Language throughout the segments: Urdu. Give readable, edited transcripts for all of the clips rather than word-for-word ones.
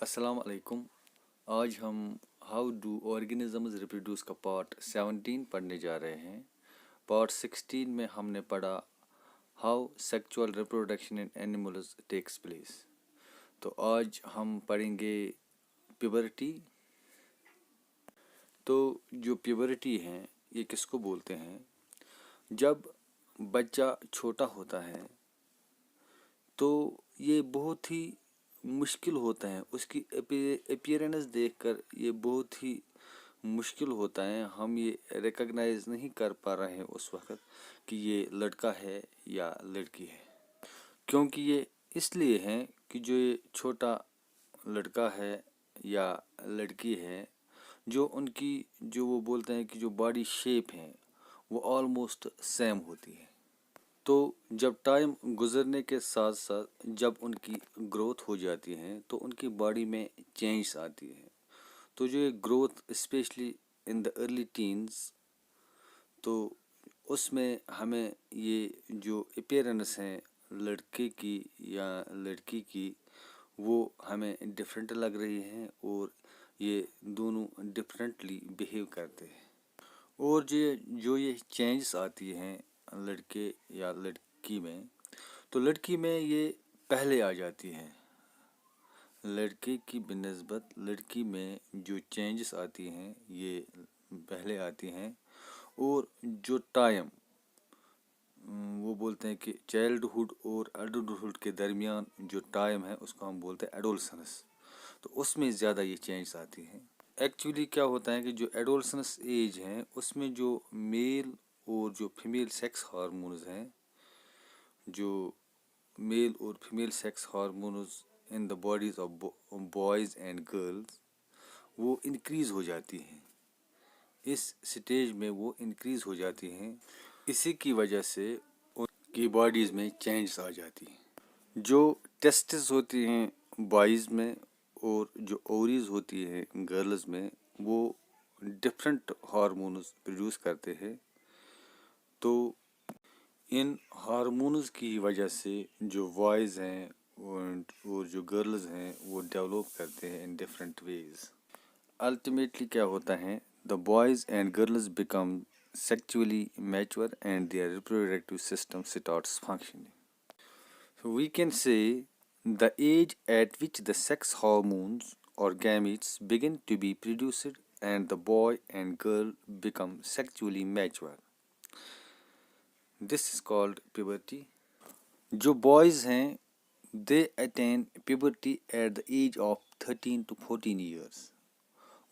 السلام علیکم. آج ہم ہاؤ ڈو آرگینزمز ریپروڈیوس کا پارٹ 17 پڑھنے جا رہے ہیں. پارٹ 16 میں ہم نے پڑھا how sexual reproduction in animals takes place. تو آج ہم پڑھیں گے پیورٹی. تو جو پیورٹی ہے یہ کس کو بولتے ہیں؟ جب بچہ چھوٹا ہوتا ہے تو یہ بہت ہی مشکل ہوتا ہے، اس کی اپیرنس دیکھ کر یہ بہت ہی مشکل ہوتا ہے. ہم یہ ریکگنائز نہیں کر پا رہے ہیں اس وقت کہ یہ لڑکا ہے یا لڑکی ہے، کیونکہ یہ اس لیے ہے کہ جو یہ چھوٹا لڑکا ہے یا لڑکی ہے، جو ان کی جو وہ بولتے ہیں کہ جو باڈی شیپ ہے وہ آلموسٹ سیم ہوتی ہے. تو جب ٹائم گزرنے کے ساتھ ساتھ جب ان کی گروتھ ہو جاتی ہے تو ان کی باڈی میں چینجز آتی ہے. تو جو یہ growth especially in the early teens, تو اس میں ہمیں یہ جو اپیرنس ہیں لڑکے کی یا لڑکی کی وہ ہمیں ڈفرینٹ لگ رہی ہیں، اور یہ دونوں ڈفرینٹلی بیہیو کرتے ہیں. اور جو یہ چینجز آتی ہیں لڑکے یا لڑکی میں، تو لڑکی میں یہ پہلے آ جاتی ہے. لڑکے کی بنسبت لڑکی میں جو چینجز آتی ہیں یہ پہلے آتی ہیں. اور جو ٹائم وہ بولتے ہیں کہ چائلڈہڈ اور ایڈلٹہڈ کے درمیان جو ٹائم ہے اس کو ہم بولتے ہیں ایڈولسنس، تو اس میں زیادہ یہ چینجز آتی ہیں. ایکچولی کیا ہوتا ہے کہ جو ایڈولسنس ایج ہے اس میں جو میل اور جو فیمیل سیکس ہارمونز ہیں، جو میل اور female sex hormones in the bodies of boys and girls وہ انکریز ہو جاتی ہیں. اس سٹیج میں وہ انکریز ہو جاتی ہیں، اسی کی وجہ سے ان کی باڈیز میں چینجز آ جاتی ہیں. جو ٹیسٹس ہوتی ہیں بوائز میں اور جو اوریز ہوتی ہیں گرلز میں، وہ ڈفرینٹ ہارمونز پروڈیوس کرتے ہیں. تو ان ہارمونز کی وجہ سے جو بوائز ہیں اور جو گرلز ہیں وہ ڈیولپ کرتے ہیں ان ڈفرینٹ ویز. الٹیمیٹلی کیا ہوتا ہے، the boys and girls become sexually mature and their reproductive system starts functioning. We can say the age at which the sex hormones or gametes begin to be produced and the boy and girl become sexually mature. This is called puberty. جو boys ہیں they attain puberty at the age of 13 to 14 years,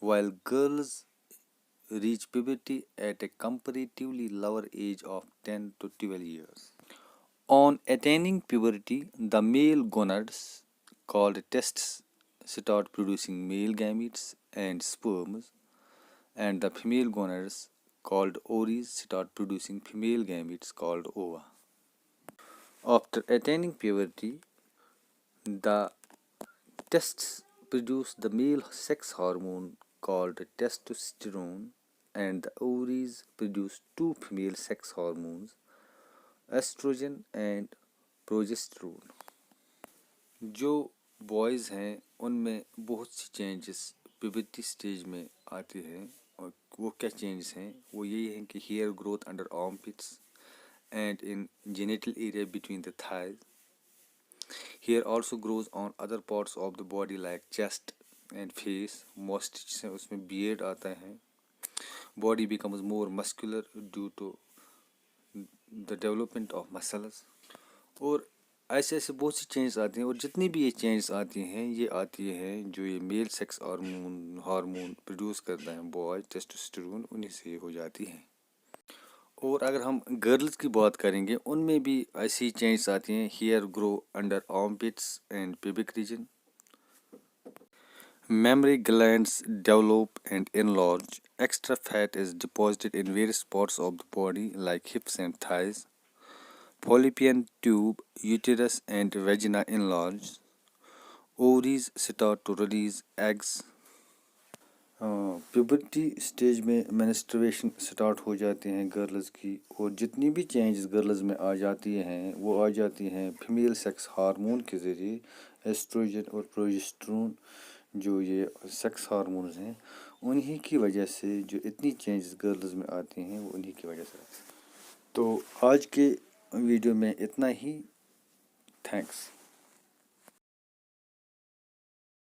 while girls reach puberty at a comparatively lower age of 10 to 12 years. On attaining puberty, the male gonads, called testes, start producing male gametes and sperms, and the female gonads, called ovaries, start producing female gametes called ova. After attaining puberty, the testes produce the male sex hormone called testosterone, and the ovaries produce two female sex hormones, estrogen and progesterone. جو بوائز ہیں ان میں بہت سی چینجز پیوبرٹی سٹیج میں آتی ہیں، اور وہ کیا چینجز ہیں؟ وہ یہی ہیں کہ hair growth under arm pits and in genital area between the thighs. Hair also grows on other parts of the body like chest and face. Moustache ہیں اس میں بیئرڈ آتا ہے. Body becomes more muscular due to the development of muscles. اور ایسے بہت سی چینجز آتی ہیں، اور جتنی بھی یہ چینجز آتی ہیں یہ آتی ہیں جو یہ میل سیکس ہارمون پروڈیوس کرتا ہے بوائے ٹیسٹوسٹیرون، انہیں سے یہ ہو جاتی ہیں. اور اگر ہم گرلز کی بات کریں گے ان میں بھی ایسی چینجز آتی ہیں. Hair grow under arm pits and pubic region. Mammary glands develop and enlarge. Extra fat is deposited in various parts of the body like hips and thighs. Fallopian tube, uterus and vagina enlarge. Ovaries start to release eggs. Puberty stage میں منسٹریشن اسٹارٹ ہو جاتے ہیں گرلز کی، اور جتنی بھی چینجز گرلز میں آ جاتی ہیں وہ آ جاتی ہیں فیمیل سیکس ہارمون کے ذریعے، ایسٹروجن اور پروجسٹرون جو یہ سیکس ہارمونز ہیں انہی کی وجہ سے جو اتنی چینجز گرلز میں آتے ہیں وہ انہی کی وجہ سے. تو آج کے ویڈیو میں اتنا ہی. تھینکس.